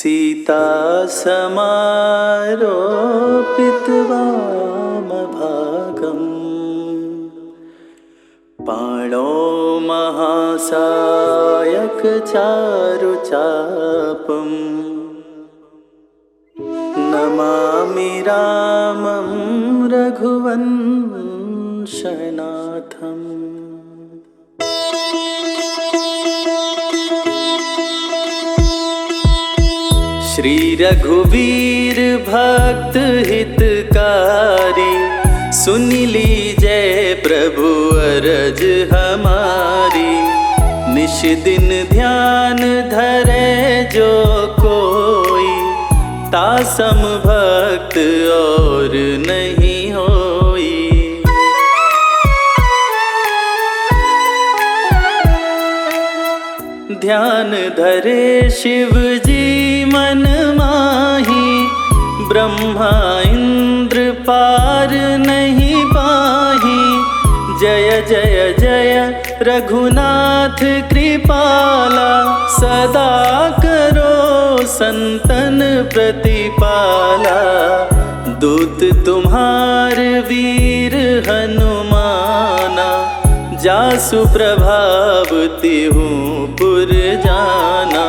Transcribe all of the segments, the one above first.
सीता समारोपितवामभागम् पाणौ महासायकचारुचापम् नमामि रामं रघुवंशनाथम्। श्री रघुवीर भक्त हितकारी सुन लीजय प्रभु अरज हमारी। निश दिन ध्यान धरे जो कोई तासम भक्त और नहीं होई। ध्यान धरे शिव जी मन माही ब्रह्मा इंद्र पार नहीं पाही। जय जय जय रघुनाथ कृपाला सदा करो संतन प्रतिपाला। दूत तुम्हार वीर हनुमाना जासु प्रभाव तिहूँ पुर जाना।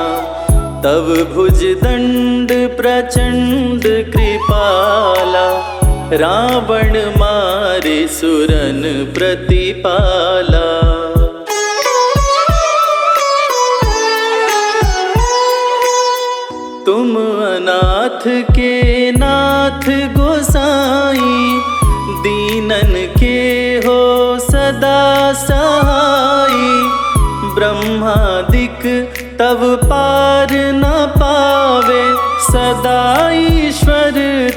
तब भुज दंड प्रचंड कृपाला रावण मारे सुरन प्रतिपाला। तुम अनाथ के नाथ गोसाई दीनन के हो सदा सहाई। ब्रह्मादिक तब पार न पावे सदा ईश्वर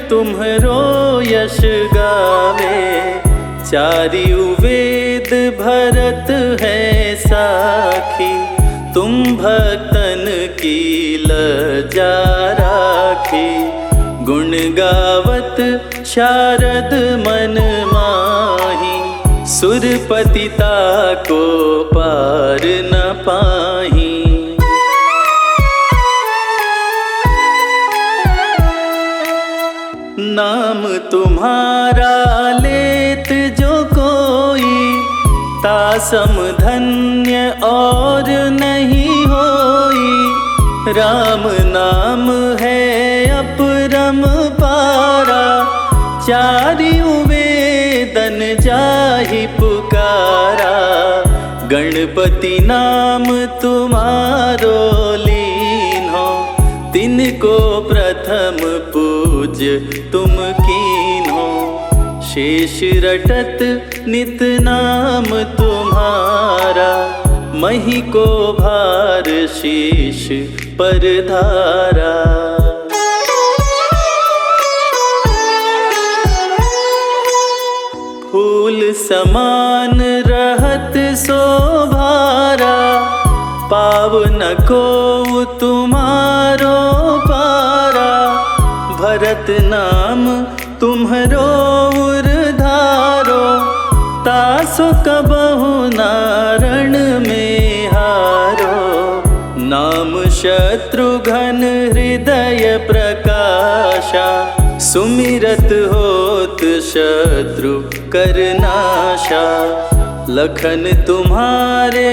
तुम्हरो यश गावे। चारियु वेद भरत है साखी तुम भक्तन की लज्जा राखी। गुण गावत शारद मन माही सुरपतिता को पार न पाही। नाम तुम्हारा लेत जो कोई तासम धन्य और नहीं होई। राम नाम है अपरम पारा चारियु वेदन जाहि पुकारा। गणपति नाम तुम्हारो लीन्हो तिनको प्रथम पूज तुम कीन्हो। शेष रटत नित नाम तुम्हारा मही को भार शीश पर धारा। फूल समान रहत शोभारा पावन को तुम्हारो पारा। भरत नाम तुम्हरो उरधारो तासो कबहु नारण में हारो। नाम शत्रुघ्न हृदय प्रकाशा सुमिरत होत शत्रु करनाशा। लखन तुम्हारे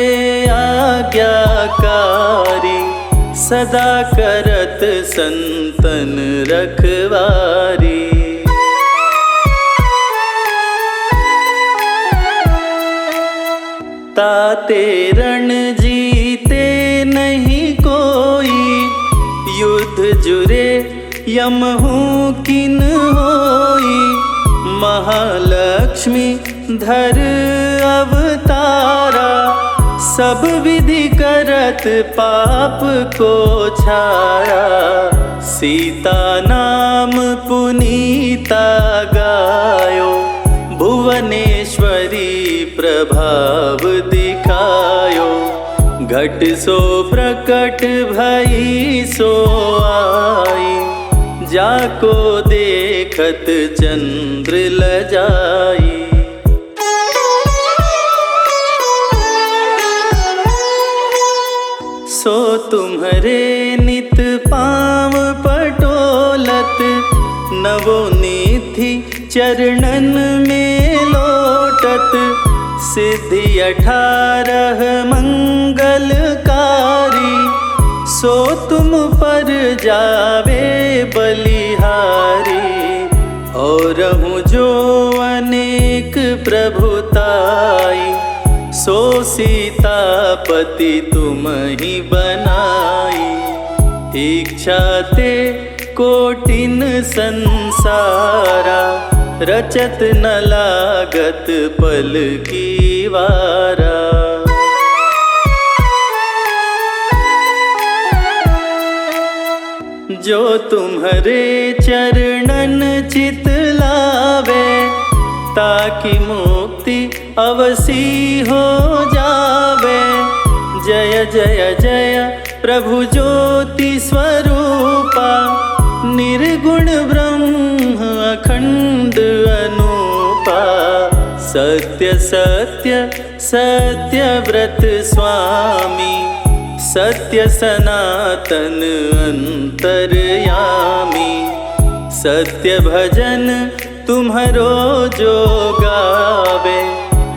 आज्ञाकारी सदा करत संतन रखवारी। ताते रण जीते नहीं कोई युद्ध जुरे यमहू किन होई। महालक्ष्मी धर अवतारा सब विधि करत पाप को छाया। सीता नाम पुनीता गायो भुवनेश्वरी प्रभाव दिखायो। घट सो प्रकट भई सो आई जाको देखत चंद्र लजाई। सो तुम्हारे नित पाँव चरणन में लोटत, सिद्धि 18 मंगलकारी। सो तुम पर जावे बलिहारी, और हूँ जो अनेक प्रभुताई। सो सीतापति तुम ही बनाई, इच्छा ते कोटिन संसारा। रचत न लागत पल की वारा। जो तुम्हारे चरणन चित लावे, ताकि मुक्ति अवसी हो जावे। जय जय जय प्रभु ज्योति स्वरूपा, निर्गुण ब्रह्म अखंड अनूपा। सत्य सत्य सत्य व्रत स्वामी, सत्य सनातन अंतर्यामी। सत्य भजन तुम्हारो जो गावे,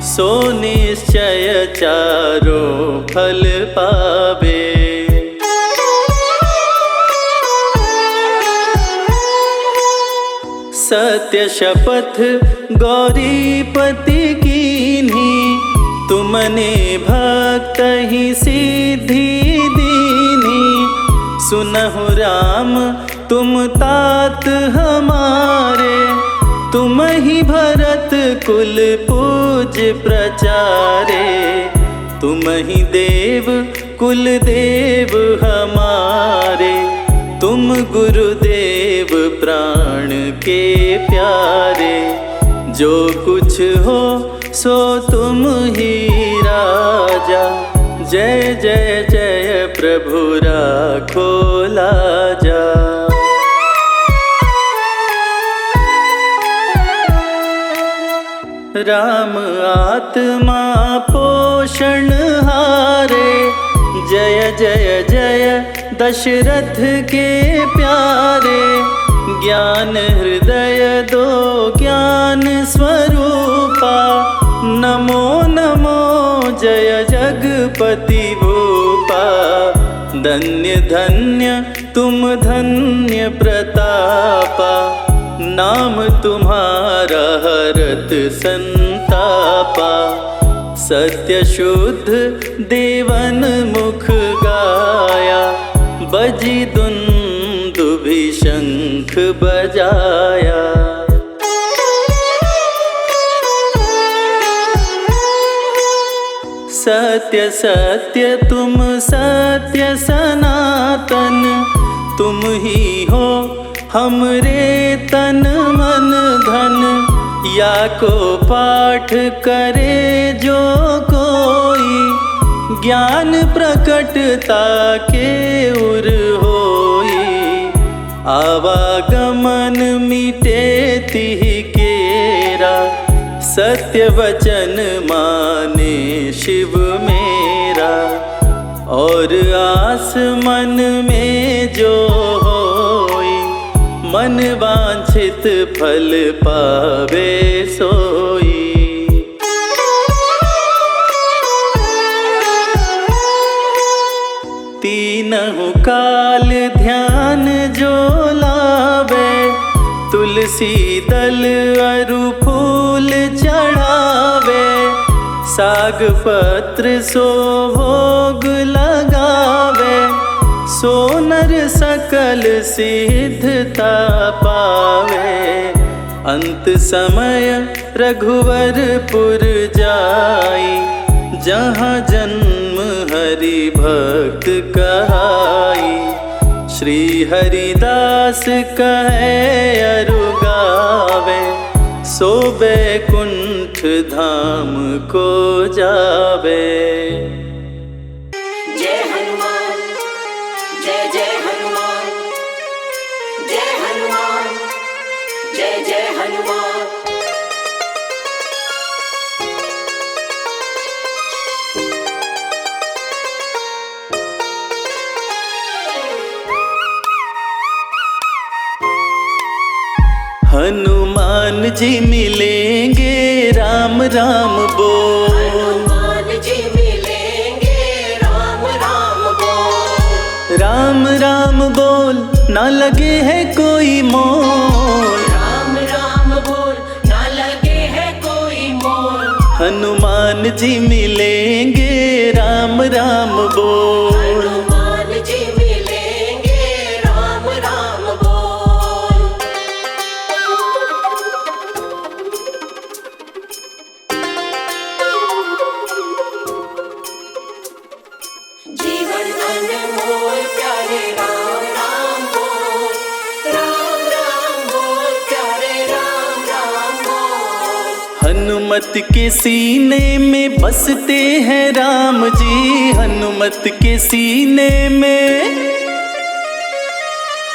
सो निश्चय चारो फल पावे। सत्य शपथ गौरीपति कीन्ही, तुमने भक्त ही सिद्धि दीन्ही। सुनहु राम तुम तात हमारे, तुम ही भरत कुल पूज प्रचारे। तुम ही देव कुल देव हमारे, तुम गुरुदेव प्राण के प्यारे। जो कुछ हो सो तुम ही राजा, जय जय जय प्रभु राखो लाजा। राम आत्मा पोषण हारे, जय जय जय दशरथ के प्यारे। ज्ञान हृदय दो ज्ञान स्वरूपा, नमो नमो जय जगपति भूपा। धन्य धन्य तुम धन्य प्रतापा, नाम तुम्हारा हरत संतापा। सत्य शुद्ध देवन मुख गाया, बजी दुंदुभि शंख बजाया। सत्य सत्य तुम सत्य सनातन, तुम ही हो हमरे तन मन धन। या को पाठ करे जो कोई, ज्ञान प्रकटता के उर होई। आवागमन मिटे तिहि केरा, सत्य वचन माने शिव मेरा। और आस मन में जो होई, मन वांछित फल पावे सोई। तीनहु काल ध्यान जो लावे, तुलसी दल अरु फूल चढ़ावे। साग पत्र सो भोग लगावे, सो नर सकल सिद्धता पावे। अंत समय रघुवरपुर जाई, जहाँ जन्म हरि भक्त कहाई। श्री हरिदास कहे अरु गावे, सो बैकुंठ धाम को जावे। जय हनुमान जय जय हनुमान, जय हनुमान जय जय हनुमान। हनुमान हनुमान जी मिलेंगे, राम राम बोल। हनुमान जी मिलेंगे, राम राम बोल। राम राम बोल, ना लगे है कोई मोल। राम राम बोल, ना लगे है कोई मोल। हनुमान जी मिलेंगे, राम राम बोल। हनुमान जी मिलेंगे, राम राम बोल। जीवन अनमोल प्यारे राम राम बोल। राम राम बोल प्यारे राम राम बोल। हनुमत के सीने में बसते हैं राम जी, हनुमत के सीने में,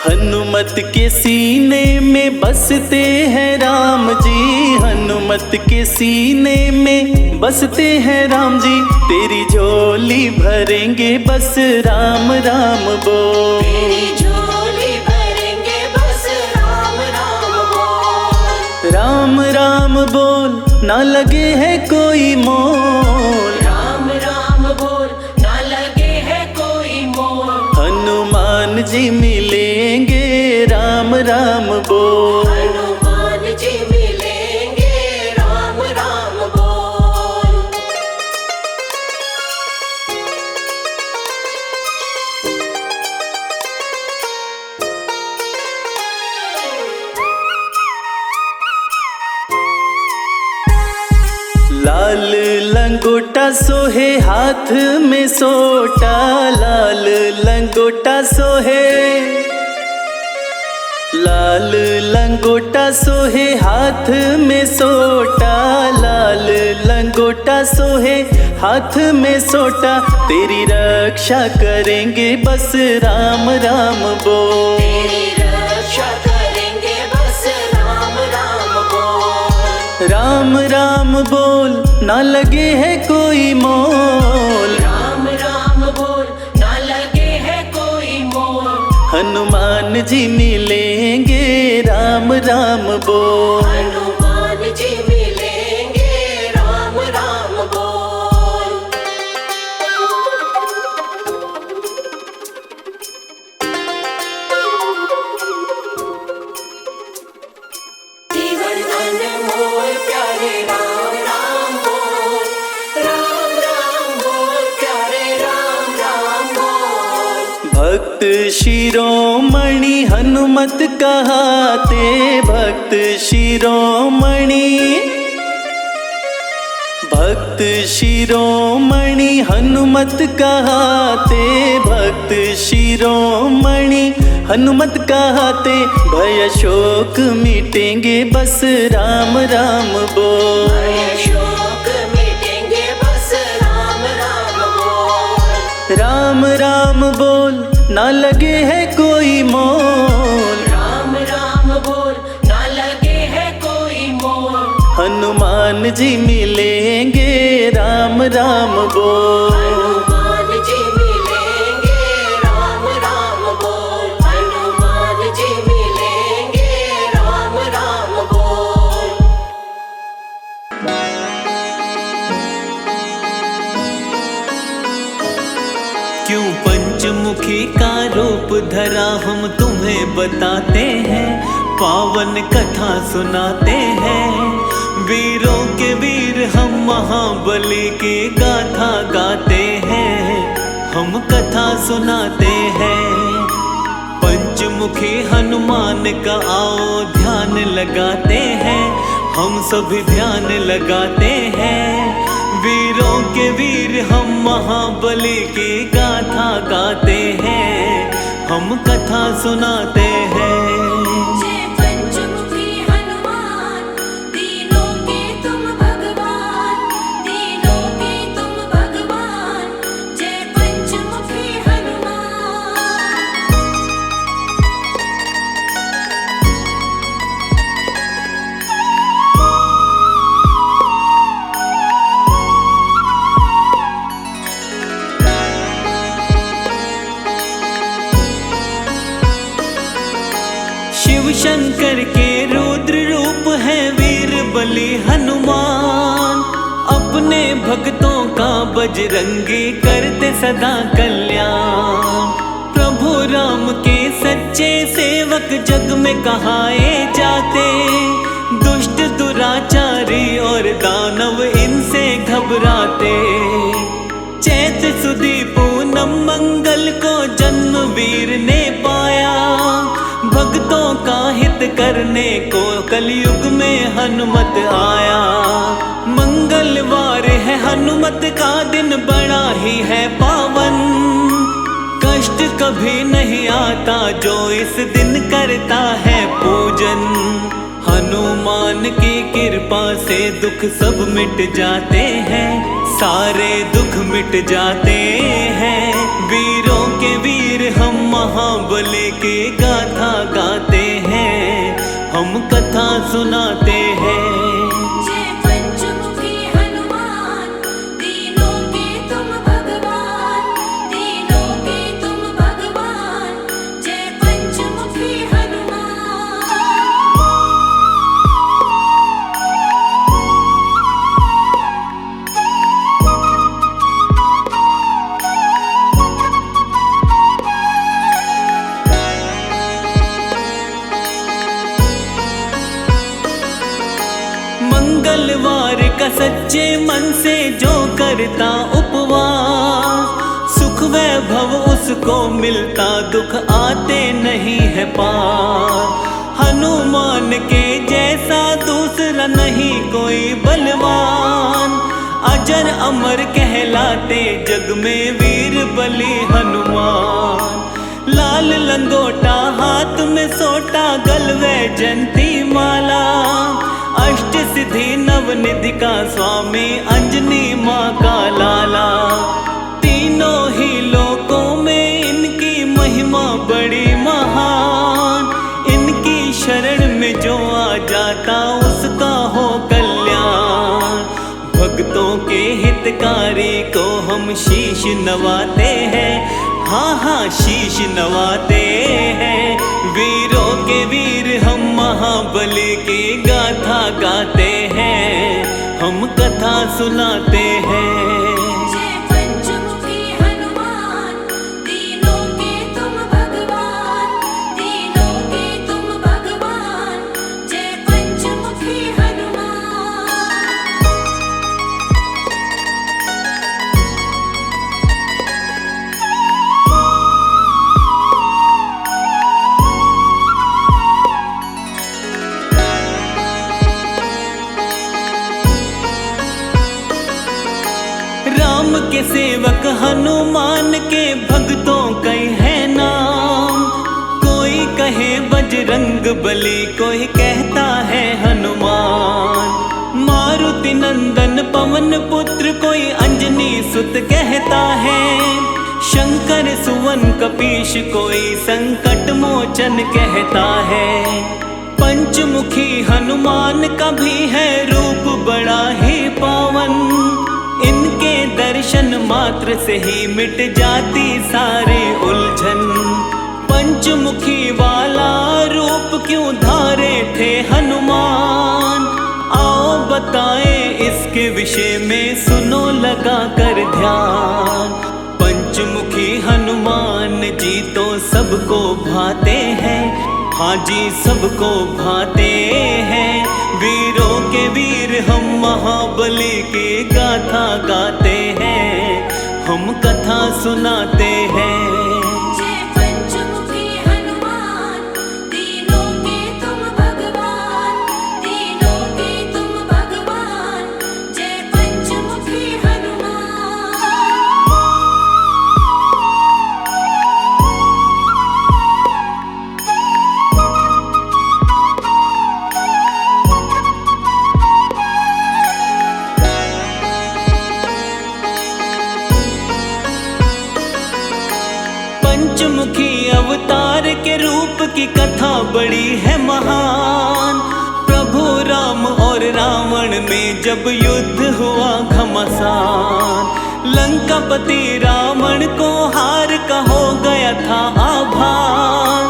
हनुमत के सीने में बसते हैं राम जी, हनुमत के सीने में बसते हैं राम जी। तेरी झोली भरेंगे बस राम राम बोल। तेरी झोली भरेंगे बस राम राम बोल। राम राम बोल, ना लगे है कोई मोल। राम राम बोल, ना लगे है कोई मोल। हनुमान जी मिलेंगे, राम राम बोल। हनुमान जी मिलेंगे, राम राम बोल। लाल लंगोटा सोहे हाथ में सोटा, लाल लंगोटा सोहे, लाल लंगोटा सोहे हाथ में सोटा, लाल लंगोटा सोहे हाथ में सोटा। तेरी रक्षा करेंगे बस राम राम बोल। तेरी रक्षा करेंगे बस राम राम बोल। राम राम बोल, ना लगे है कोई मोल। राम राम बोल, ना लगे है कोई मोल। हनुमान जी मिलेंगे, राम राम बोल। हनुमान जी मिलेंगे, राम राम बोल। जीवन अनमोल प्यारे राम राम बोल। राम राम बोल प्यारे राम राम बोल। भक्त शिरोमणि हनुमत कहाते, भक्त शिरोमणि, भक्त शिरोमणि हनुमत कहाते, भक्त शिरोमणि हनुमत कहाते। भय शोक मिटेंगे बस राम राम बोल। भय शोक मिटेंगे बस राम राम बोल। राम राम बोल, ना लगे है कोई मोल। राम राम बोल, ना लगे है कोई मोल। हनुमान जी मिलेंगे, राम राम बोल। हनुमान जी मिलेंगे, राम राम बोल। हनुमान जी मिलेंगे, राम राम बोल। क्यों पंचमुखी का रूप धरा हम तुम्हें बताते हैं, पावन कथा सुनाते हैं। वीरों के वीर हम महाबली की गाथा गाते हैं, हम कथा सुनाते हैं। पंचमुखी हनुमान का आओ ध्यान लगाते हैं, हम सभी ध्यान लगाते हैं। वीरों के वीर हम महाबली की गाथा गाते हैं, हम कथा सुनाते हैं। जय पंचमुखी हनुमान, दीनों के तुम भगवान, दीनों के तुम भगवान। जय पंचमुखी हनुमान। शिव शंकर के रुद्र रूप है वीर बलि हनुमान, अपने भक्तों का बजरंगी करते सदा कल्याण। प्रभु राम के सच्चे सेवक जग में कहाए जाते, दुष्ट दुराचारी और दानव इनसे घबराते। चैत सुदी पूनम मंगल को जन्म वीर ने पाया, भक्तों का हित करने को कलयुग में हनुमत आया। मंगलवार है हनुमत का दिन, बड़ा ही है पावन, कष्ट कभी नहीं आता जो इस दिन करता है पूजन। हनुमान की कृपा से दुख सब मिट जाते हैं, सारे दुख मिट जाते हैं। वीरों के वीर हम महाबली की गाथा गाते हैं, हम कथा सुनाते हैं। जय पंचमुखी हनुमान, तीनों के तुम भगवान, तीनों के तुम भगवान। जय पंचमुखी हनुमान। मंगलवार का सच्चे मन से जो करता उपवास, सुख वैभव उसको मिलता, दुख आते नहीं है पार। हनुमान के जैसा दूसरा नहीं कोई बलवान, अजर अमर कहलाते जग में वीर बलि हनुमान। लाल लंगोटा हाथ में सोटा, गलवे जंती माला, अष्ट सिद्धि नवनिधि का स्वामी, अंजनी माँ का लाला। तीनों ही लोकों में इनकी महिमा बड़ी महान, इनकी शरण में जो आ जाता उसका हो कल्याण। भक्तों के हितकारी को हम शीश नवाते हैं, हाँ हाँ शीश नवाते हैं। वीरों के वीर हम महाबली की गाथा गाते हैं, हम कथा सुनाते हैं। जय पंचमुखी हनुमान, तीनों के तुम भगवान, तीनों के तुम भगवान। जय पंचमुखी हनुमान। राम के सेवक हनुमान के भक्तों कई है नाम, कोई कहे बजरंग बली, कोई कहता है हनुमान। मारुति नंदन पवन पुत्र, कोई अंजनी सुत कहता है। शंकर सुवन कपीश, कोई संकट मोचन कहता है। पंचमुखी हनुमान का भी है रूप बड़ा ही पावन, इनके दर्शन मात्र से ही मिट जाती सारी उलझन। पंचमुखी वाला रूप क्यों धारे थे हनुमान, आओ बताए इसके विषय में, सुनो लगा कर ध्यान। पंचमुखी हनुमान जी तो सबको भाते हैं, हाँ जी सबको भाते हैं। वीरों के वीर हम महाबली की गाथा गाते हैं, हम कथा सुनाते हैं। जय पंचमुखी हनुमान, तीनों के तुम भगवान, तीनों के तुम भगवान। जय पंचमुखी हनुमान। पंचमुखी अवतार के रूप की कथा बड़ी है महान। प्रभु राम और रावण में जब युद्ध हुआ घमासान, लंकापति रावण को हार का हो गया था आभार।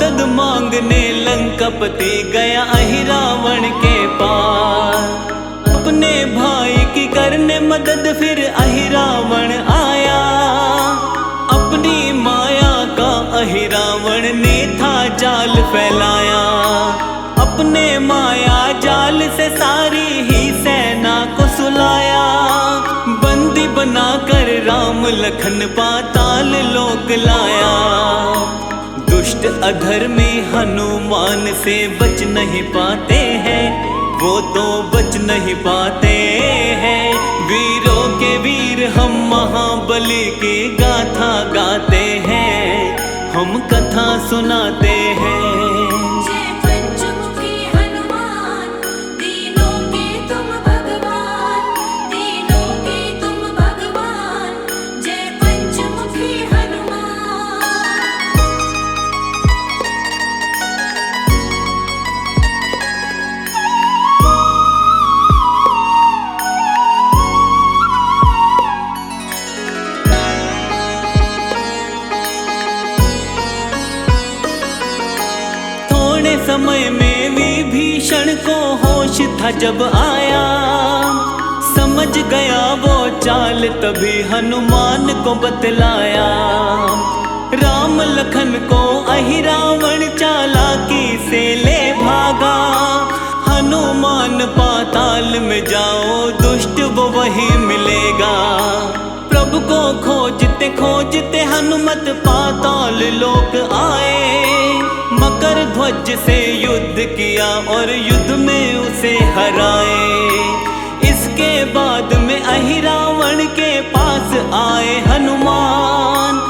मदद मांगने लंकापति गया अहिरावण के पास। अपने भाई की करने मदद फिर अहिरावण आया। अपनी माया का अहिरावण ने था जाल फैलाया। अपने माया जाल से सारी ही सेना को सुलाया। बंदी बनाकर राम लखन पाताल लोक लाया। दुष्ट अधर्मी हनुमान से बच नहीं पाते हैं, वो तो बच नहीं पाते हैं। वीरों के वीर हम महाबली की गाथा गाते हैं, हम कथा सुनाते हैं। जय पंचमुखी हनुमान, तीनों के तुम भगवान, तीनों के तुम भगवान। जय पंचमुखी हनुमान। थोड़े समय में विभीषण को होश था जब आया। समझ गया वो चाल तभी हनुमान को बतलाया। राम लखन को अहिरावण चालाकी से ले भागा। हनुमान पाताल में जाओ दुष्ट वो वही मिलेगा। प्रभु को खोजते खोजते हनुमत पाताल लोक आए। मकर ध्वज से युद्ध किया और युद्ध में उसे हराए। इसके बाद में अहिरावण के पास आए हनुमान।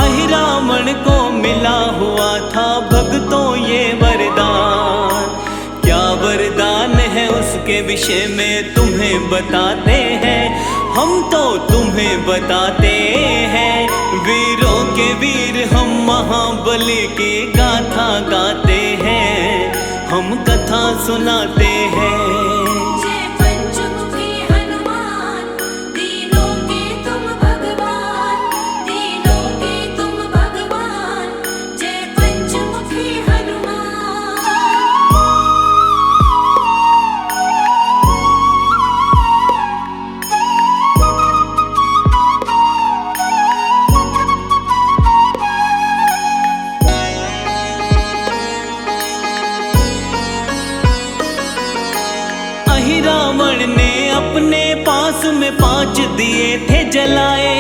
अहिरावण को मिला हुआ था भक्तों ये वरदान। क्या वरदान है उसके विषय में तुम्हें बताते हैं, हम तो तुम्हें बताते हैं। वीरों के वीर हम महाबली की गाथा गाते हैं, हम कथा सुनाते हैं। जय पंचमुखी हनुमान, तीनों के तुम भगवान, तीनों के तुम भगवान। जय पंचमुखी हनुमान। अहिरावण ने अपने पास में 5 दिए थे जलाए।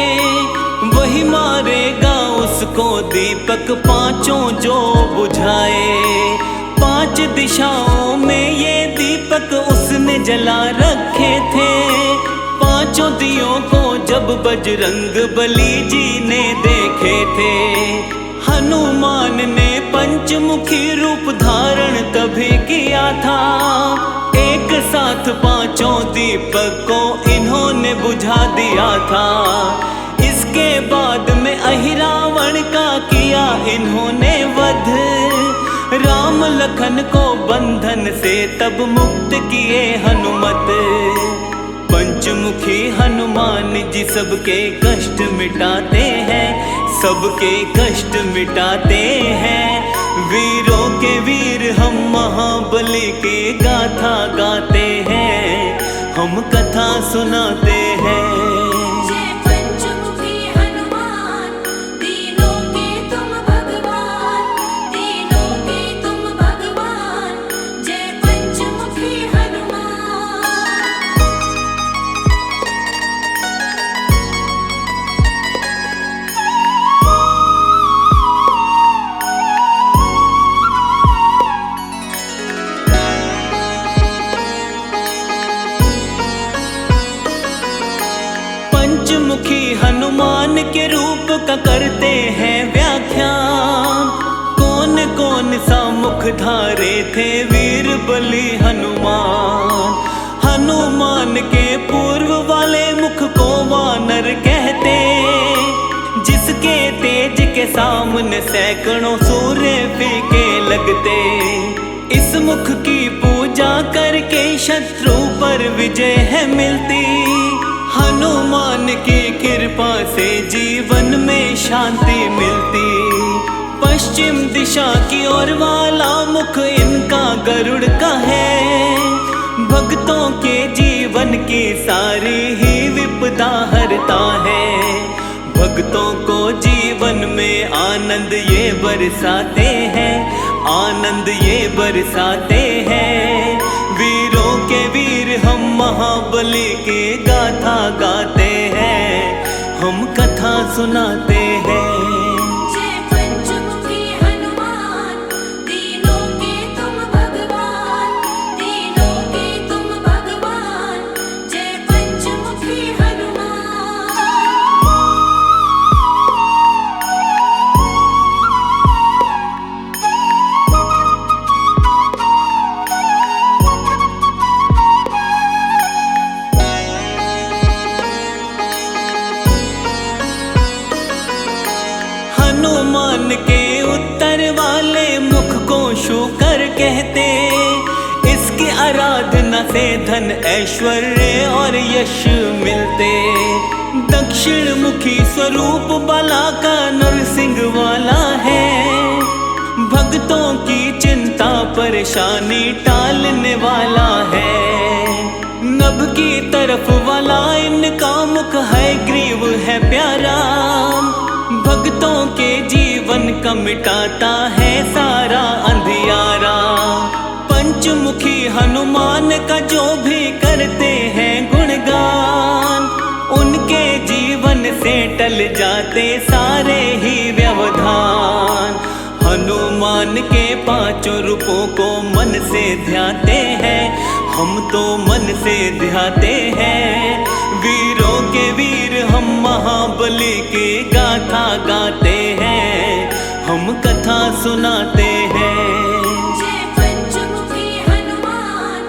वही मारेगा उसको दीपक पांचों जो बुझाए। 5 दिशाओं में ये दीपक उसने जला रखे थे। 5 दियों को जब बजरंग बली जी ने देखे थे। हनुमान ने पंचमुखी रूप धारण तभी किया था। एक साथ 5 दीपक को इन्होंने बुझा दिया था। इसके बाद में अहिरावण का किया इन्होंने वध। राम लखन को बंधन से तब मुक्त किए हनुमत। पंचमुखी हनुमान जी सबके कष्ट मिटाते हैं, सबके कष्ट मिटाते हैं। वीरों के वीर हम महाबली की गाथा गाते हैं, हम कथा सुनाते हैं। जय पंचमुखी हनुमान, तीनों के तुम भगवान, तीनों के तुम भगवान। जय पंचमुखी हनुमान। पंचमुखी हनुमान के रूप का करते हैं व्याख्यान। कौन कौन सा मुख धारे थे वीर बली हनुमान। हनुमान के पूर्व वाले मुख को वानर कहते, जिसके तेज के सामने सैकड़ों सूर्य फीके लगते। इस मुख की पूजा करके शत्रु पर विजय है मिलती। हनुमान की कृपा से जीवन में शांति मिलती। पश्चिम दिशा की ओर वाला मुख इनका गरुड़ का है। भक्तों के जीवन की सारी ही विपदा हरता है। भक्तों को जीवन में आनंद ये बरसाते हैं, आनंद ये बरसाते हैं। वीरों के वीर हम महाबली की गाथा गाते हैं, हम कथा सुनाते हैं। जय पंचमुखी हनुमान, दीनों के तुम भगवान, दीनों के तुम भगवान। जय पंचमुखी हनुमान। हनुमान के उत्तर वाले मुख को शूकर कहते। इसकी आराधना से धन ऐश्वर्य और यश मिलते। दक्षिण मुखी स्वरूप बाला का नरसिंह वाला है। भक्तों की चिंता परेशानी टालने वाला है। नभ की तरफ वाला इनका मुख है, ग्रीव है प्यारा। भक्तों के जीवन का मिटाता है सारा अंधियारा। पंचमुखी हनुमान का जो भी करते हैं गुणगान, उनके जीवन से टल जाते सारे ही व्यवधान। हनुमान के पांचों रूपों को मन से ध्याते हैं, हम तो मन से ध्याते हैं। वीरों के वीर हम महाबली की गाथा गाते हैं, हम कथा सुनाते हैं। जय पंचमुखी हनुमान,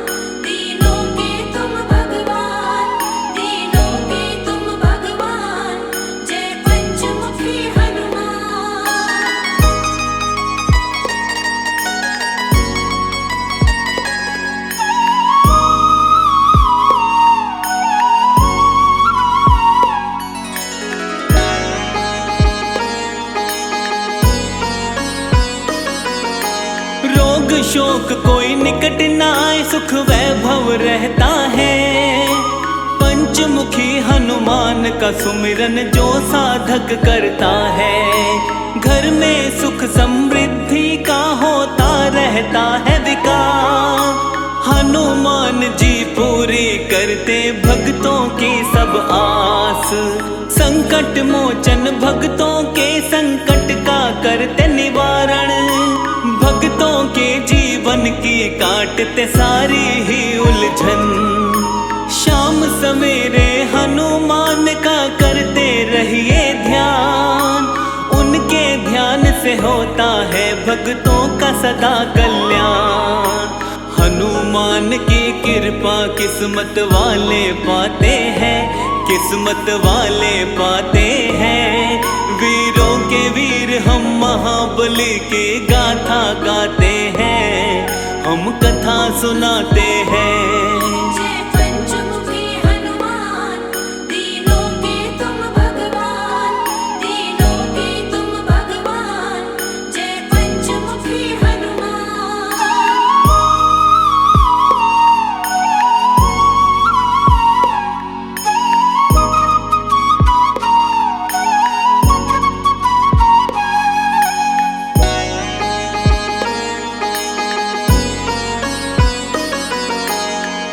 दीनों के तुम भगवान, दीनों के तुम भगवान। जय पंचमुखी हनुमान। रोग शोक कोई निकट न आए, सुख वैभव रहता है। पंचमुखी हनुमान का सुमिरन जो साधक करता है, घर में सुख समृद्धि का होता रहता है विकास। हनुमान जी पूरी करते भक्तों की सब आस। संकट मोचन भक्तों के संकट का करते निवारण। भक्तों के जीवन की काटते सारी ही उलझन। शाम सवेरे हनुमान का करते रहिए ध्यान। उनके ध्यान से होता है भक्तों का सदा कल्याण। हनुमान की कृपा किस्मत वाले पाते हैं, किस्मत वाले पाते हैं। वीरों के वीर हम महाबली की गाथा गाते हैं, हम कथा सुनाते हैं। जय पंचमुखी हनुमान, दीनों के तुम भगवान, दीनों के तुम भगवान। जय पंचमुखी हनुमान।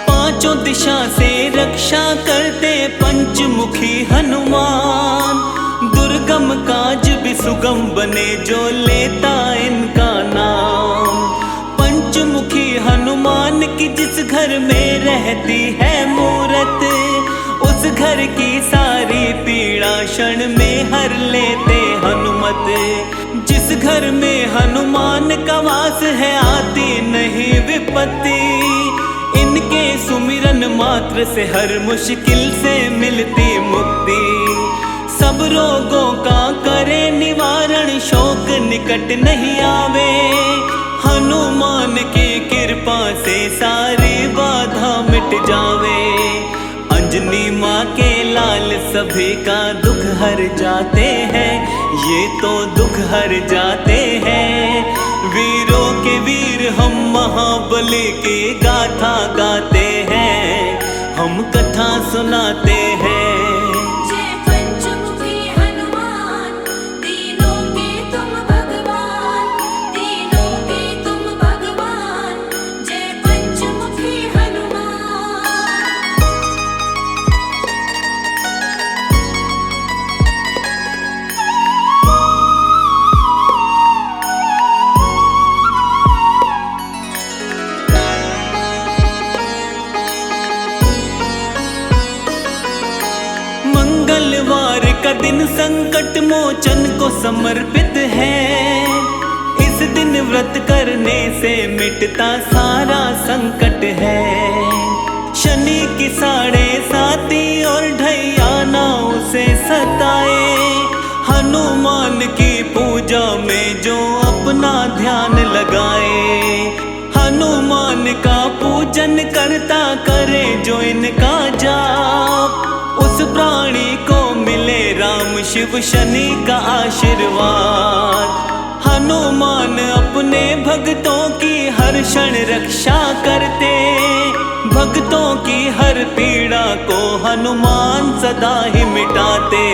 पांचों दिशा से रक्षा करते पंचमुखी हनुमान। दुर्गम काज भी सुगम बने जो लेता इनका नाम। पंचमुखी हनुमान की जिस घर में रहती है मूरत, उस घर की सारी पीड़ा क्षण में हर लेते हनुमत। जिस घर में हनुमान का वास है आती नहीं विपत्ति। इनके सुमिरन मात्र से हर मुश्किल से मिलती मुक्ति। सब रोगों का करे निवारण, शोक निकट नहीं आवे। हनुमान की कृपा से सारी बाधा मिट जावे। अंजनी माँ के लाल सभी का दुख हर जाते हैं, ये तो दुख हर जाते हैं। वीरों के वीर हम महाबली की गाथा गाते हैं, हम कथा सुनाते हैं। जय पंचमुखी हनुमान, तीनों के तुम भगवान, तीनों के तुम भगवान। जय पंचमुखी हनुमान। मंगलवार का दिन संकट मोचन को समर्पित है। इस दिन व्रत करने से मिटता सारा संकट है। शनि की 7.5 और ढैया ना उसे सताए। हनुमान की पूजा में जो अपना ध्यान लगाए, हनुमान का पूजन करता करे जो इनका जाप, उस प्राणी को मिले राम शिव शनि का आशीर्वाद। हनुमान अपने भक्तों की हर क्षण रक्षा करते, भक्तों की हर पीड़ा को हनुमान सदा ही मिटाते।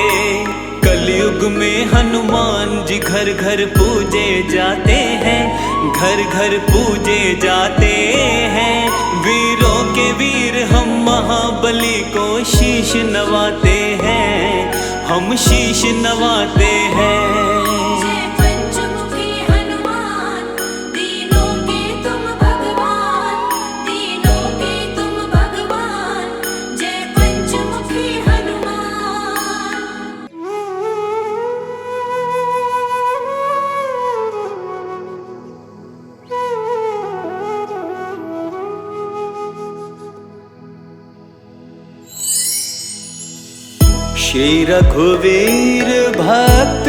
कलयुग में हनुमान जी घर घर पूजे जाते हैं, घर घर पूजे जाते हैं। वीरों के वीर हम महाबली को शीश नवाते हैं, हम शीश नवाते हैं। जय पंचमुखी हनुमान, तीनों के तुम भगवान, तीनों के तुम भगवान। जय पंचमुखी हनुमान। श्री रघुवीर भक्त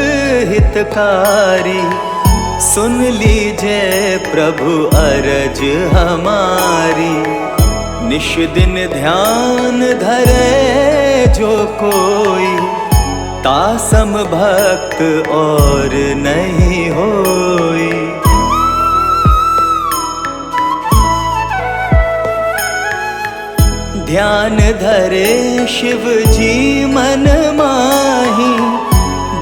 हितकारी, सुन लीजिए प्रभु अरज हमारी। निश दिन ध्यान धरे जो कोई, तासम भक्त और नहीं होई। ध्यान धरे शिव जी मन माही,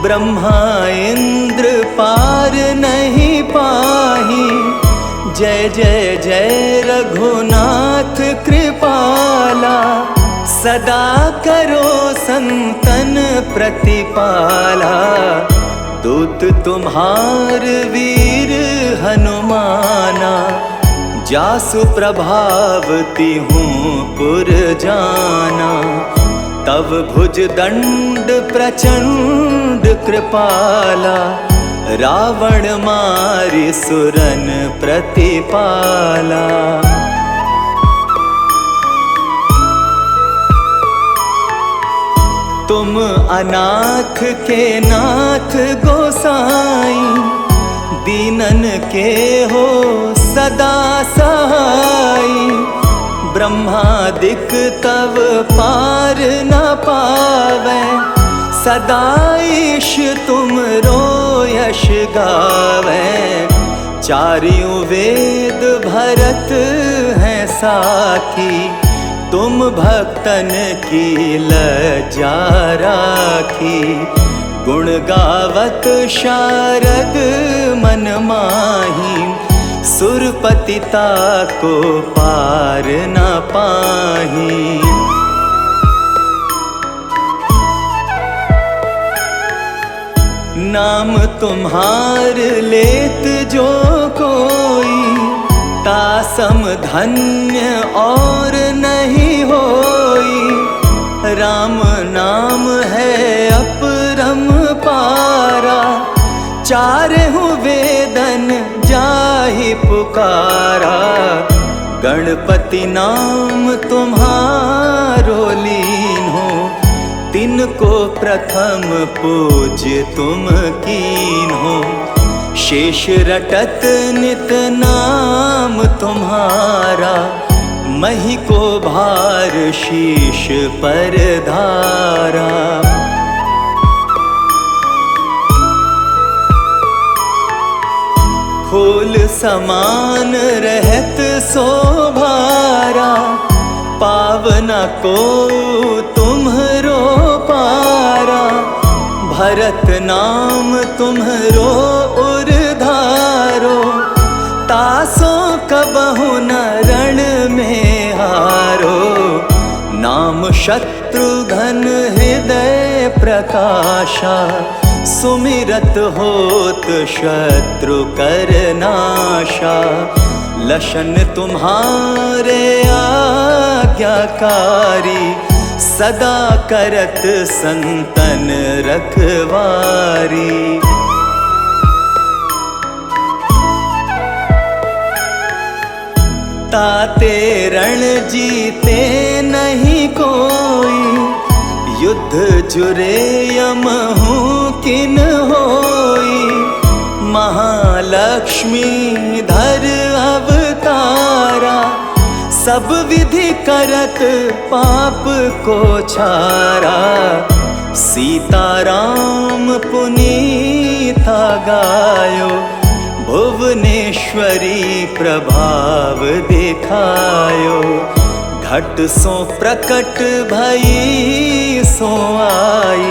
ब्रह्मा इंद्र पार नहीं पाही। जय जय जय रघुनाथ कृपाला, सदा करो संतन प्रतिपाला। दूत तुम्हार वीर हनुमाना, जासु प्रभावती हूँ पुर जाना। तव भुज दंड प्रचंड कृपाला, रावण मारि सुरन प्रतिपाला। तुम अनाथ के नाथ गोसाई, दीनन के हो सदा सहाई। ब्रह्मादिक तव पार न पावै, सदा ईश तुम रो यश गावै। चारियों वेद भरत हैं साखी, तुम भक्तन की लज्जा राखी। गुण गावत शारद मन माही, सुरपतिता को पार न पाही। नाम तुम्हार लेत जो कोई, तासम धन्य और नहीं होई। राम नाम है अपरम पारा, चारहु वेदन जाहि पुकारा। गणपति नाम तुम्हारो लीन हो, तिनको प्रथम पूज्य तुम कीन हो। शेष रटत नित नाम तुम्हारा, मही को भार शीश पर धारा। फूल समान रहत शोभारा, पावना को तुम्हरो पारा। भरत नाम तुम्हरो उर्धारो, तासो कबहु न रण में हारो। नाम शत्रुघ्न हृदय प्रकाशा, सुमिरत होत शत्रु कर नाशा। लशन तुम्हारे आज्ञाकारी, सदा करत संतन रखवारी। ताते रण जीते नहीं कोई, युद्ध जुरे यमहु किन होई। महालक्ष्मी धर अवतारा, सब विधि करत पाप को छारा। सीताराम पुनीता गायो, भुवनेश्वरी प्रभाव दिखायो। घट सो प्रकट भई सो आई,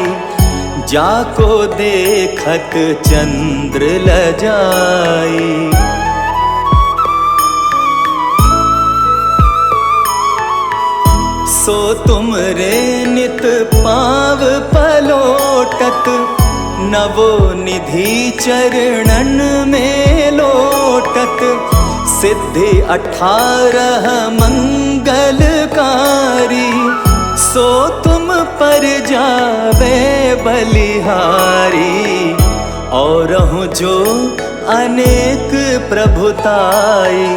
जाको देखत चंद्र लजाई। सो तुमरे नित पाव पलोटत, नवो निधि चरणन में लोटत। सिद्धि 18 मंगलकारी, सो तुम पर जावे बलिहारी। और जो अनेक प्रभुताई,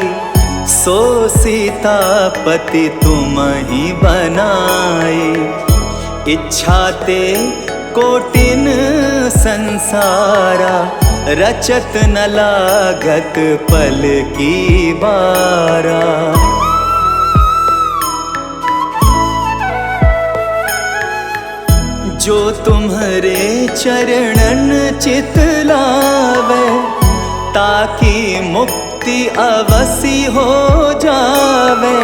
सो सीतापति तुम ही बनाई। इच्छा ते कोटिन संसारा, रचत न लागत पल की बारा। जो तुम्हारे चरणन चित लावे, ताकि मुक्ति अवसी हो जावे।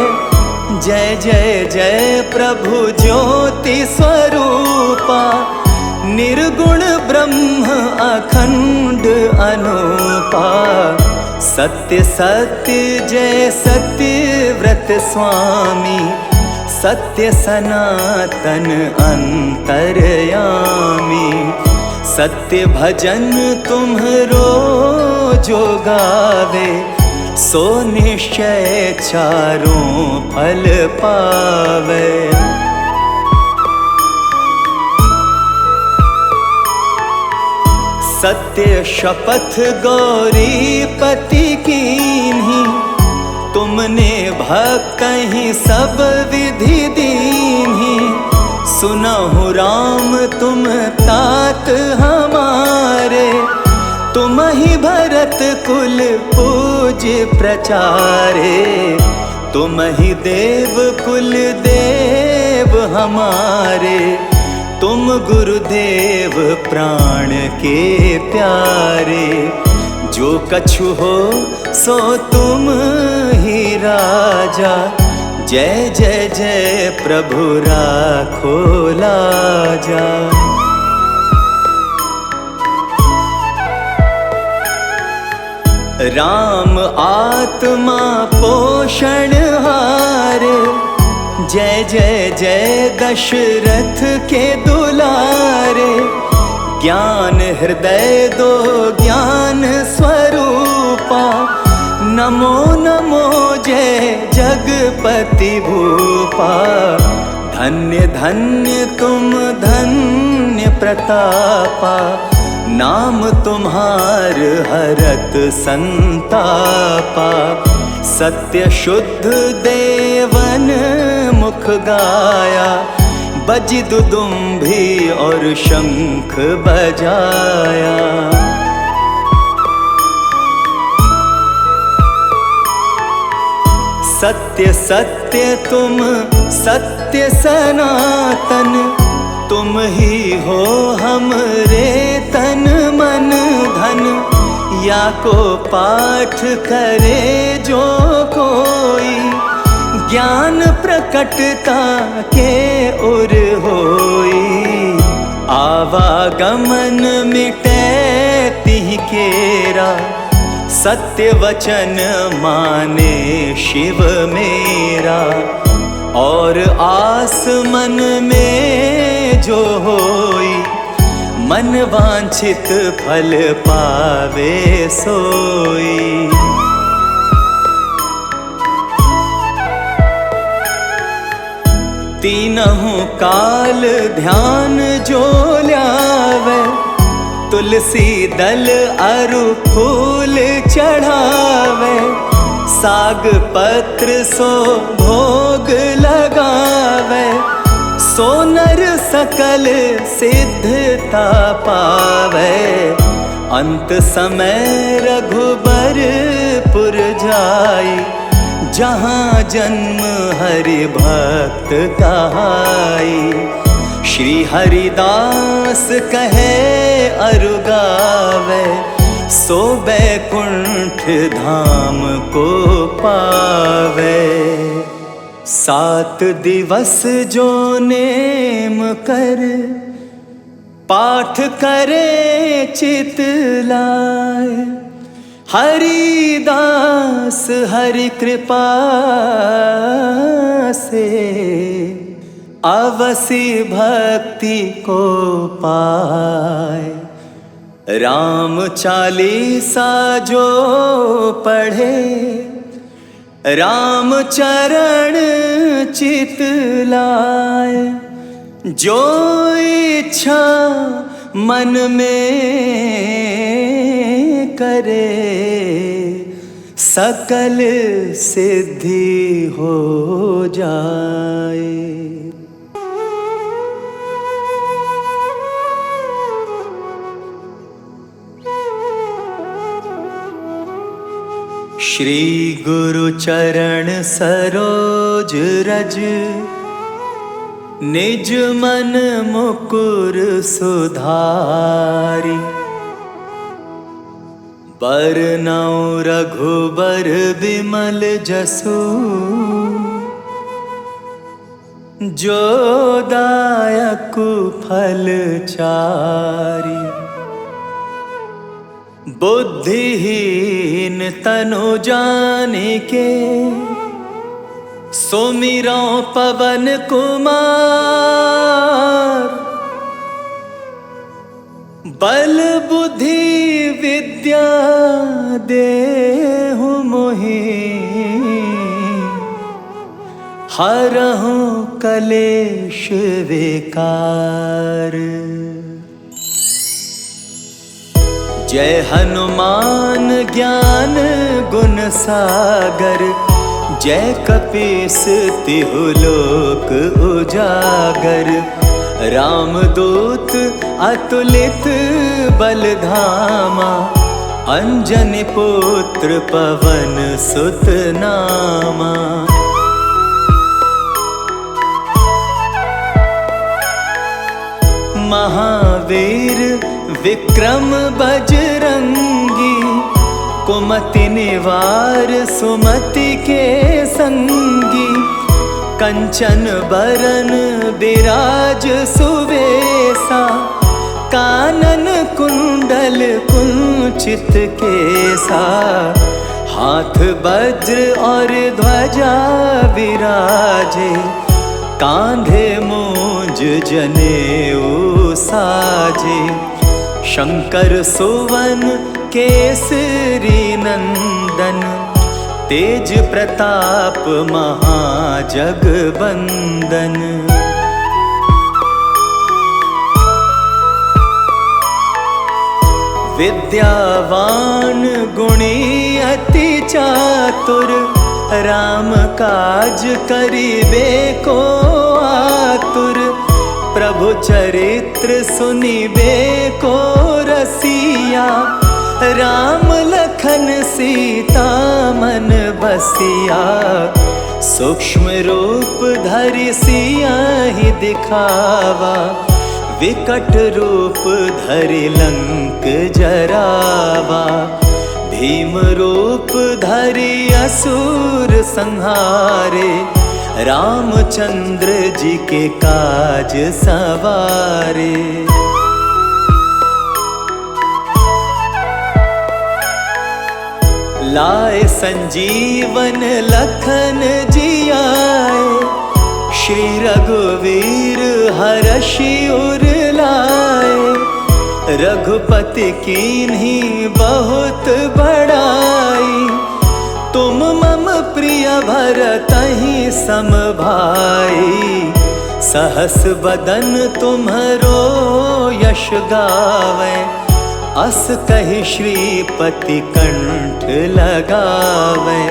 जय जय जय प्रभु ज्योति स्वरूपा, निर्गुण ब्रह्म अखंड अनूपा। सत्य सत्य जय सत्य व्रत स्वामी, सत्य सनातन अंतर्यामी। सत्य भजन तुम्हरो जो गावे, सो निश्चय चारों फल पावे। सत्य शपथ गौरीपति कीन्ही, तुमने भक्त ही सब विधि दीन्ही। सुनहु राम तुम तात हमारे, तुम ही भरत कुल पूज प्रचारे। तुम ही देव कुल देव हमारे, तुम गुरुदेव प्राण के प्यारे। जो कछु हो सो तुम ही राजा, जय जय जय प्रभु राखो लाजा। राम आत्मा पोषण हारे, जय जय जय दशरथ के दुलारे। ज्ञान हृदय दो ज्ञान स्वरूपा, नमो नमो जय जगपति भूपा। धन्य धन्य तुम धन्य प्रतापा, नाम तुम्हार हरत संतापा। सत्य शुद्ध देवन मुख गाया, बजी दुदुम्भी और शंख बजाया। सत्य सत्य तुम सत्य सनातन, तुम ही हो हमरे तन मन धन। या को पाठ करे जो कोई, ज्ञान प्रकटता के उर होई। आवागमन मिटे तिह केरा, सत्य वचन माने शिव मेरा। और आस मन में जो होई, मन वांछित फल पावे सोई। तीनों काल ध्यान जो ल्यावे, तुलसी दल अरु फूल चढ़ावे। साग पत्र सो भोग लगावे, सो नर सकल सिद्धता पावे। अंत समय रघुबरपुर जाई, जहाँ जन्म हरि भक्त कहाई। श्री हरिदास कहे अरु गावे, सो बैकुंठ धाम को पावे। 7 दिवस जो नेम कर, पाठ करे चित लाए। हरिदास हरि कृपा से, अवसी भक्ति को पाए। राम चालीसा जो पढ़े, राम चरण चित लाए। जो इच्छा मन में करे, सकल सिद्धि हो जाए। श्री गुरु चरण सरोज रज, निज मन मुकुर सुधारी। बरनउँ रघुबर बिमल जसु, जो दायक फल चारी। बुद्धिहीन तनु जानिके, सुमिरौ पवन कुमार। बल बुद्धि विद्या देहु मोहि, हरहु कलेश विकार। जय हनुमान ज्ञान गुण सागर, जय कपीस तिहु लोक उजागर। रामदूत अतुलित बल धामा, अंजनी पुत्र पवन सुत नामा। महावीर विक्रम बजरंगी, कुमति निवार सुमति के संगी। कंचन बरन बिराज सुवेसा, कानन कुंडल कुंचित केसा। हाथ वज्र और ध्वजा विराजे, कांधे मूंज जनेऊ साजे। शंकर सुवन केसरी नंदन, तेज प्रताप महाजगबंदन। विद्यावान गुणी अति चातुर, राम काज करिबे को आतुर। प्रभु चरित्र सुनिबे को रसिया, राम लखन सीता मन बसिया। सिया, सूक्ष्म रूप धरि सिया ही दिखावा, विकट रूप धरि लंक जरावा, भीम रूप धरि असुर संहारे, रामचंद्र जी के काज सवारे। लाए संजीवन लखन जी आए, श्री रघुवीर हरषि उर लाए, रघुपति कीन्ही बहुत बड़ाई, तुम मम प्रिय भरतहि सम भाई, सहस बदन तुम्हरो यश गावे, अस कहि श्रीपति कंठ लगावे,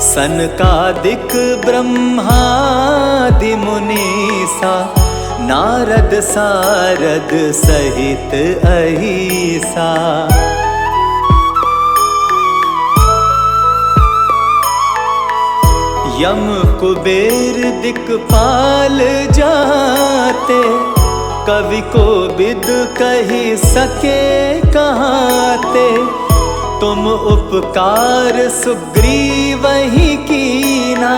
सनकादिक ब्रह्मादि मुनीसा, नारद सारद सहित अहिसा। यम कुबेर दिक्पाल जाते, कवि को बिद कही सके कहाते, तुम उपकार सुग्रीव ही कीना,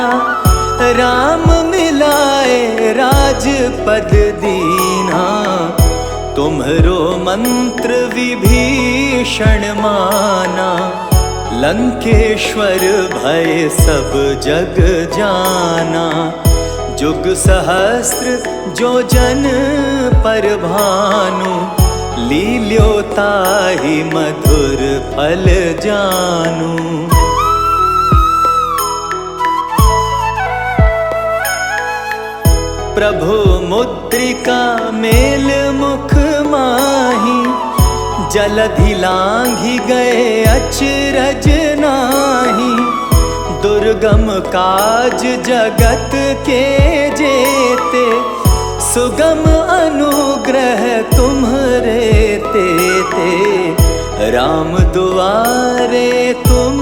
राम मिलाए राजपद दीना, तुम्हरो मंत्र विभीषण माना, लंकेश्वर भय सब जग जाना, जुग सहस्त्र जो जन पर भानु, लील्यो ताहि मधुर फल जानू। प्रभु मुद्रिका मेल मुख माही, जलधि लांघि गए अचरज नाही, दुर्गम काज जगत के जेते, सुगम अनुग्रह तुम्हरे तेते, राम दुआरे तुम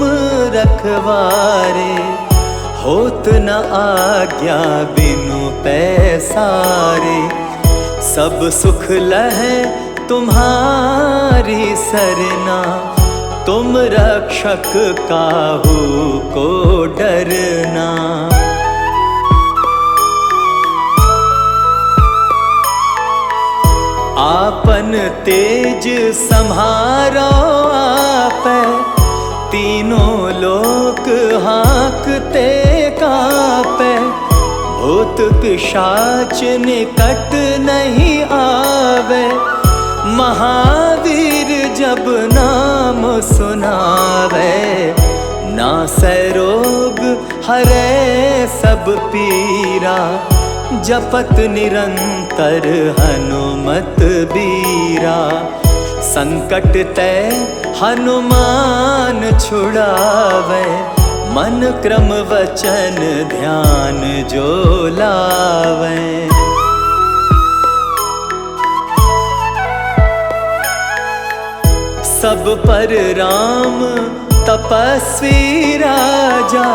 रखवारे, होत न आज्ञा बिनु पैसारे, सब सुख लहै तुम्हारी सरना, तुम रक्षक काहू को डरना। आपन तेज सम्हारो आपै, तीनों लोक हाँकते कापै, भूत पिशाच निकट नहीं आवे, महावीर जब नाम सुनावे, नासै रोग हरै सब पीरा, जपत निरंतर हनुमत बीरा, संकट ते हनुमान छुड़ावे, मन क्रम वचन ध्यान जो लावे। सब पर राम तपस्वी राजा,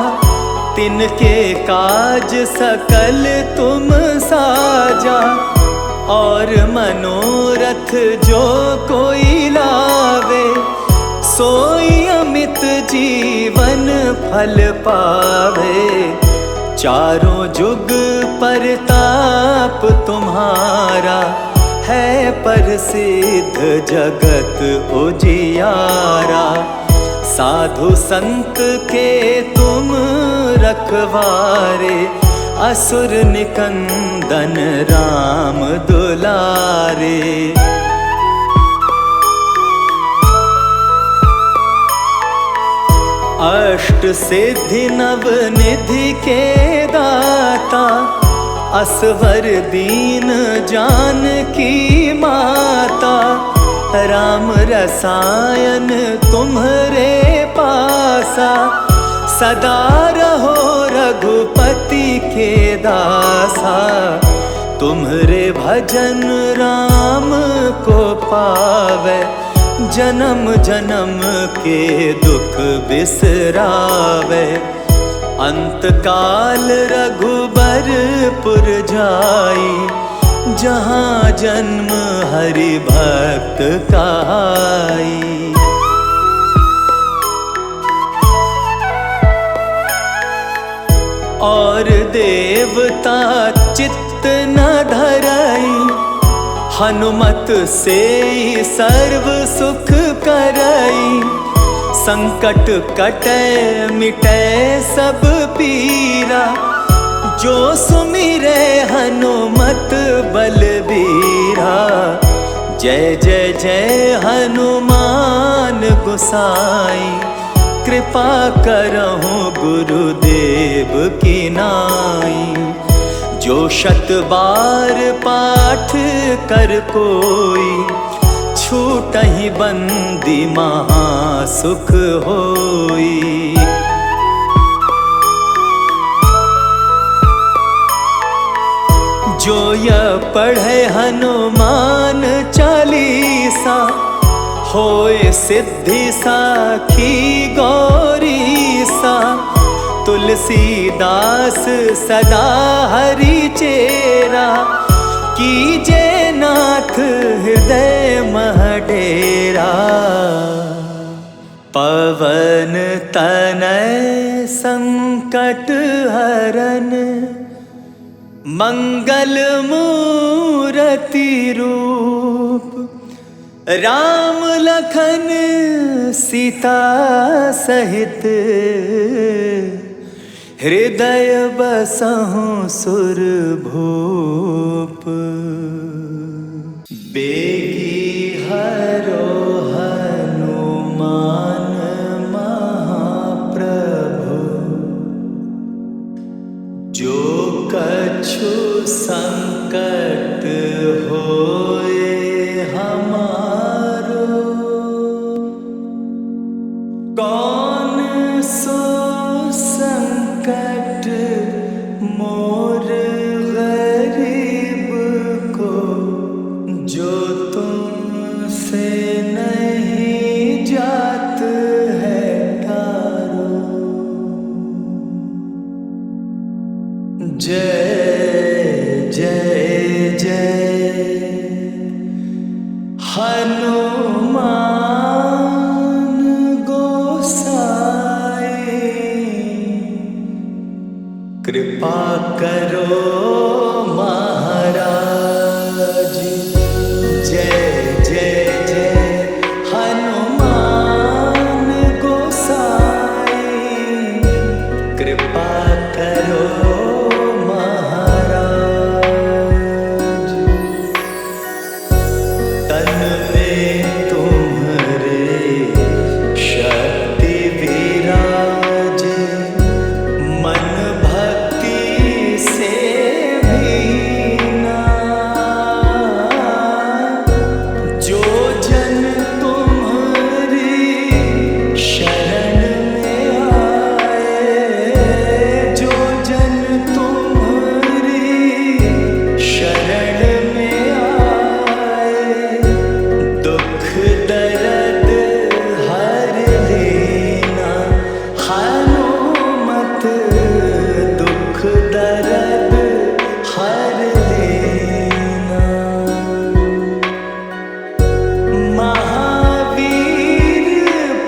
तिनके काज सकल तुम साजा, और मनोरथ जो कोई लावे, सोई अमित जीवन फल पावे, चारों जुग परताप तुम्हारा, है प्रसिद्ध जगत उजियारा, साधु संत के तुम रखवारे, असुर निकंदन राम दुलारे। अष्ट सिद्धि नव निधि के दाता, असवर दीन जानकी माता, राम रसायन तुम्हरे पासा, सदा रहो रघुपति के दासा, तुम्हरे भजन राम को पावे, जन्म जन्म के दुख बिसरावे, अंतकाल रघुबरपुर जाई, जहाँ जन्म हरि भक्त काई। और देवता चित्त न धरई, हनुमत से सर्व सुख करई। संकट कटै मिटै सब पीरा, जो सुमिरै हनुमत बलबीरा। जय जय जय हनुमान गोसाई, कृपा करहु गुरुदेव की नाई। जो शत बार पाठ कर कोई, छूटहि बंदी महा सुख होई। जो यह पढ़े हनुमान चालीसा, होए सिद्धि साखी गौरीसा। तुलसीदास सदा हरि चेरा, कीजे नाथ हृदय मह डेरा। पवन तनय संकट हरन, मंगल मूरति रूप। राम लखन सीता सहित, हृदय बसहु सुरभूप। बेगी हरो हनुमान महाप्रभु, जो कछु संकट होए हमारो। कौन सो संकट मोर गरीब को, जो तुमसे नहीं जात है तारो। जय जय जय हनुमान गोसाई, कृपा करो महाराज। जय जय जय हनुमान गोसाई, कृपा करो महाराज। तन में तुम्हारे शक्ति विराजे, मन भक्ति से भीना। जो जन तुम्हारी शरण में आए, जो जन तुम्हारी शरण में आए। दुख दर्द हर लेना हनुमत, दुख दर्द हर लेना। महावीर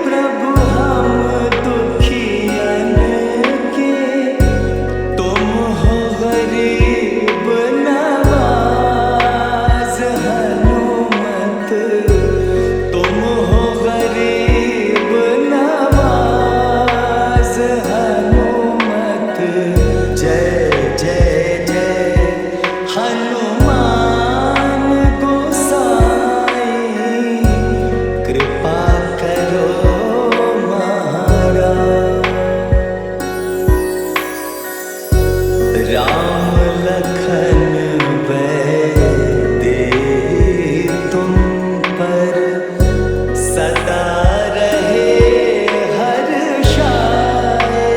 प्रभु हम दुखियन के, तुम हो गरीब नवाज। हनुमत तुम हो गरीब नवाज। हनुमत जय जय जय हनुमान गोसाई, कृपा करो महाराज। राम लखन दे तुम पर, सदा रहे हर्षाए।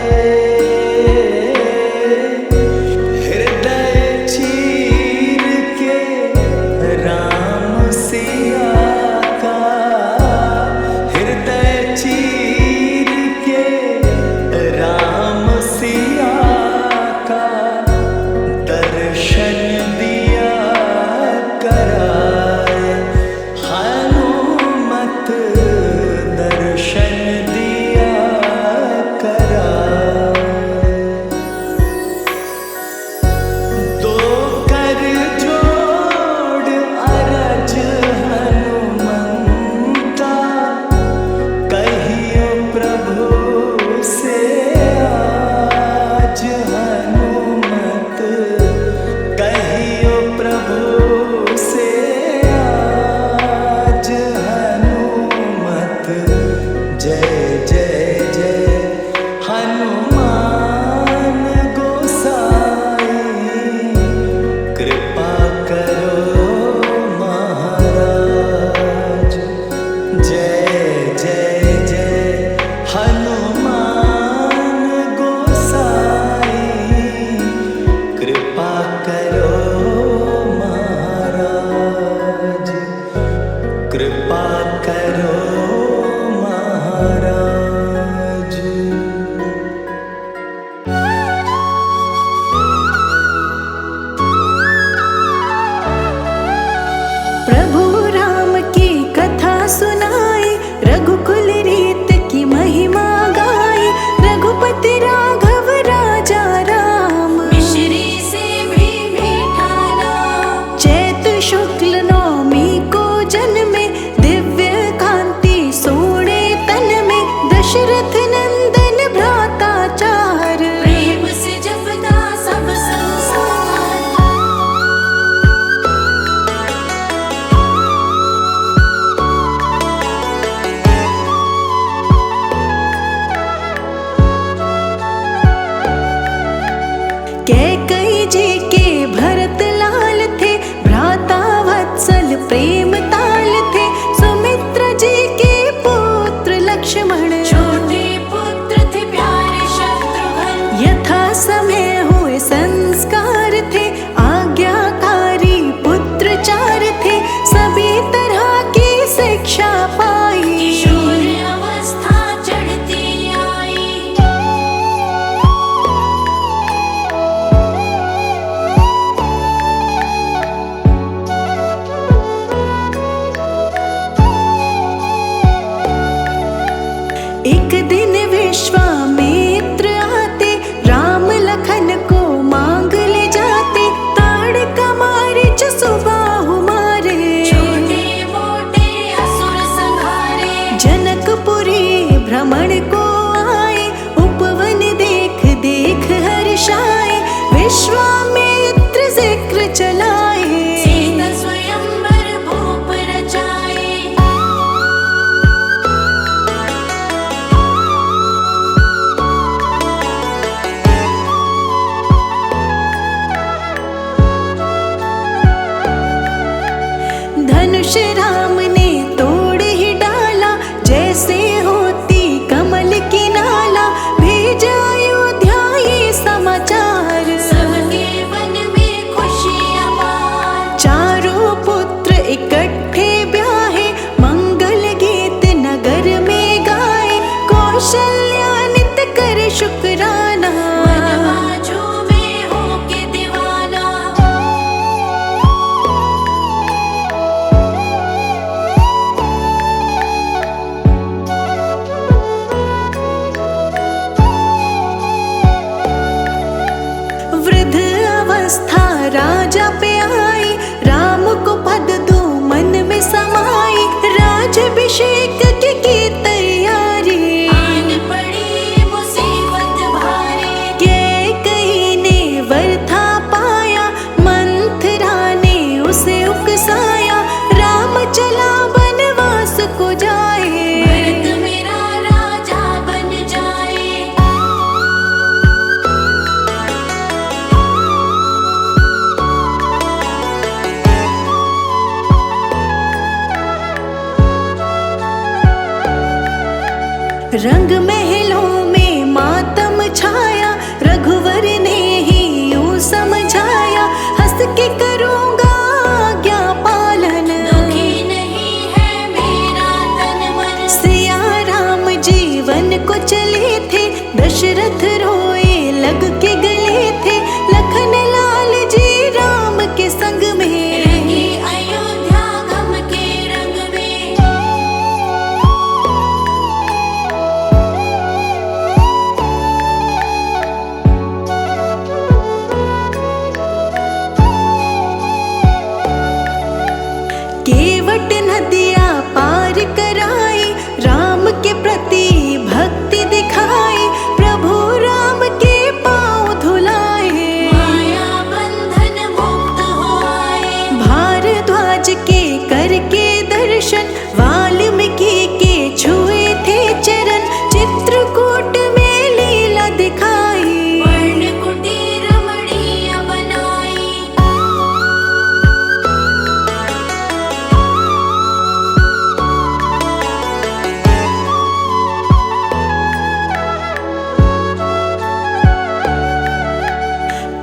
रंग महलों में मातम छाया, रघुवर ने ही यूं समझाया, हंस के करूँगा आज्ञा पालन, दुखी नहीं है मेरा तन मन। सिया राम जीवन को चले थे, दशरथ रोए लग के गले थे, लखन लाल जी राम के संग में, रंगी अयोध्या गम के रंग में। केवट नदियाँ पार कराई, राम के प्रति भक्ति दिखाई, प्रभु राम के पाँव धुलाए, माया बंधन मुक्त हो आए। भारद्वाज के करके दर्शन, वाल्मीकि के छुए थे चरण, चित्रकूट में लीला दिखाई, वर्ण कुटीर रमणीय बनाई।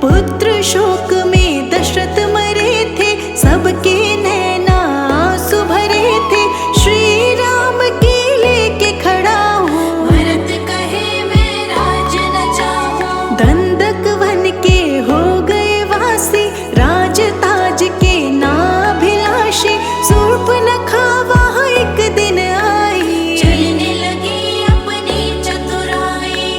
पुत्र शोक में दशरथ मरे थे, सबके नैना आंसू भरे थे, श्री राम की लेके खड़ा हूँ, भरत कहे मैं राज न चाहूं। दंडक वन के हो गए वासी, राज ताज के नाभिलाषी, शूर्पणखा वहाँ एक दिन आई, चलने लगी अपनी चतुराई।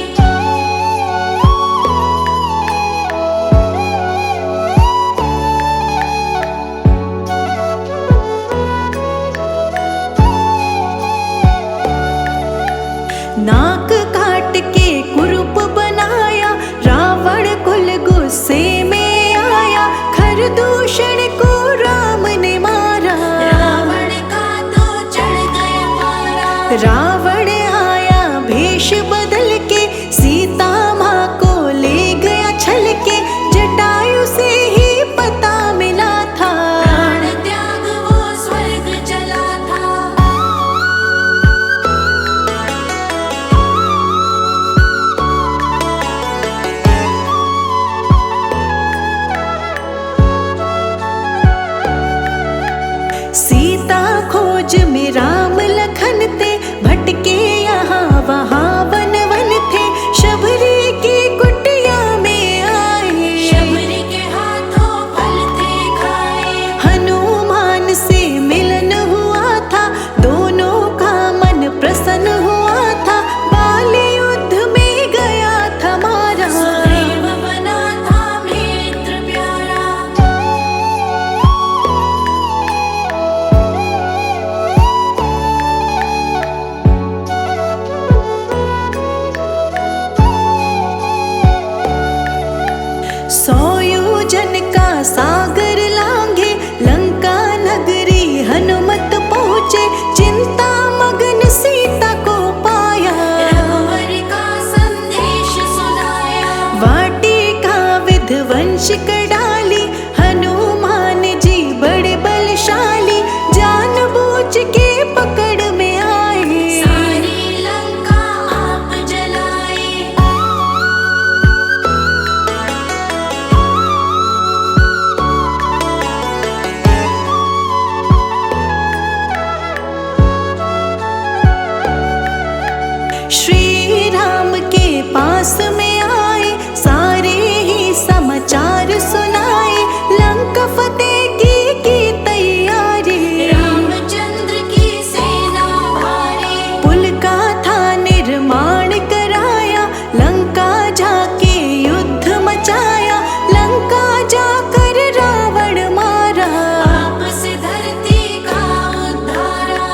नाक काट के कुरूप बनाया, रावण कुल गुस्से में आया, खरदूषण को राम ने मारा, रावण का तो चढ़ गया पारा। रावण आया भेष बदल के, सीता माँ को ले गया छल के, जटायु से ही पता मिला था, प्राण त्याग वो स्वर्ग चला था। सीता खोज में राम लखन थे, भटके यहाँ वहाँ वन वन थे, शबरी की कुटिया में आए, शबरी के हाथों फल थे खाए। हनुमान से मिलन हुआ था, दोनों का मन प्रसन्न हुआ था, बाल युद्ध में गया था मारा, सुग्रीव बना था मित्र प्यारा। सौ योजन का सागर लांघे, लंका नगरी हनुमत पहुँचे, चिंता मगन सीता को पाया, रघुवर का संदेश सुनाया। वाटिका विध्वंस कर डाली, हनुमान जी बड़े बलशाली, जानबूझ के पकड़ में आए, सारी लंका आप जलाए। श्री राम के पास में आए, सारे ही समाचार सुनाए, लंका फतेह की तैयारी, रामचंद्र की सेना भारी। पुल का था निर्माण कराया, लंका जाके युद्ध मचाया, लंका जाकर रावण मारा, आपस धरती का उद्धारा।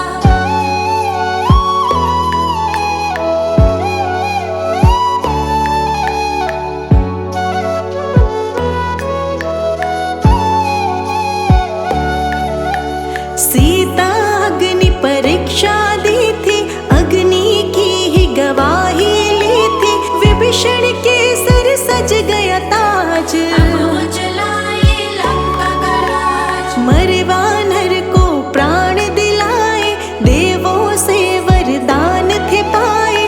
सीता अग्नि परीक्षा दी थी, अग्नि की ही गवाही ली थी, विभीषण के सर सज गया ताज, अब वो चलाए लंका का राज। मरे वानर को प्राण दिलाए, देवों से वरदान थे पाए,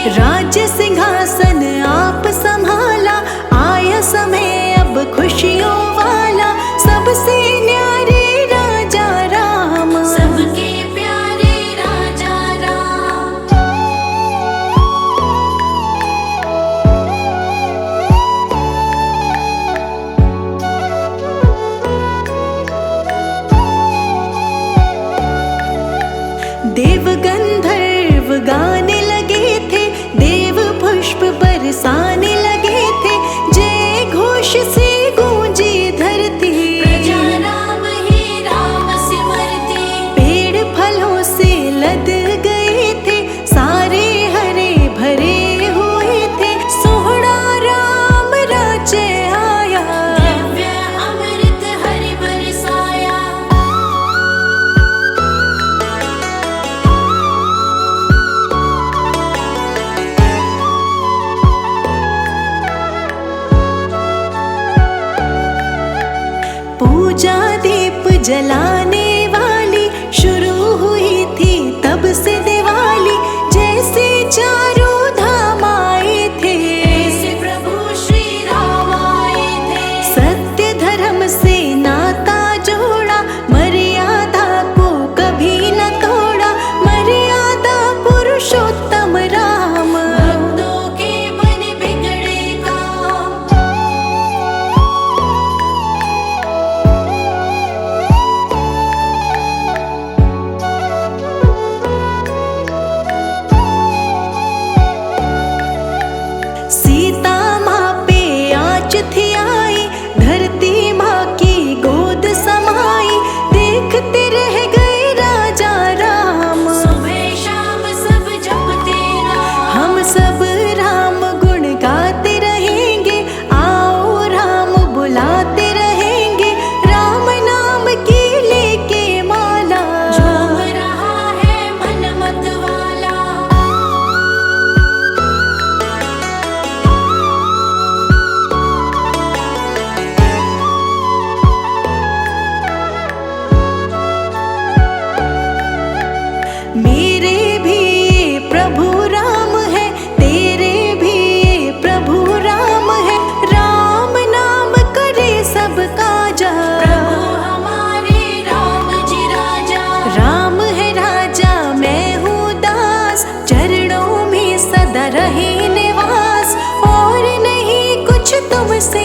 राज्य सिंहासन आप संभाला, आया समय अब खुशियों वाला। सबसे न्यारे राजा राम, सबके प्यारे राजा राम। देव गंधर्व गाने लगे थे, देव पुष्प बरसाने लगे थे। जय घोष से गूंजी धरती, प्रजा राम ही राम सिमरती। पेड़ फलों से लद गए थे, सारे हरे भरे हुए थे। सोहरा राम राज्य आया, दिव्य अमृत हरि बरसाया। पूजा दीप जलाने वाली शुरू हुई थी तब से दिवाली। जैसे चारों धाम आए थे, ऐसे प्रभु श्री राम आए थे। सत्य धर्म से नाता जोड़ा, मर्यादा को कभी न तोड़ा। मर्यादा पुरुषोत्तम राम, भक्तों के बने बिगड़े काम। सीता माँ पे आँच थी आई, धरती माँ की गोद समाई। देखते रह गए राजा राम, सुबह शाम सब जपते राम। हम सब राम गुण गाते रहेंगे। आओ राम बुलाते रहेंगे, राम नाम की लेके माला। झूम रहा है मन मत वाला। मेरे भी ये प्रभु राम है, तेरे भी ये प्रभु राम है। राम नाम करे सब काजा, प्रभु हमारे राम जी राजा। राम है राजा मैं हूँ दास, चरणों में सदा रहे निवास। और नहीं कुछ तुमसे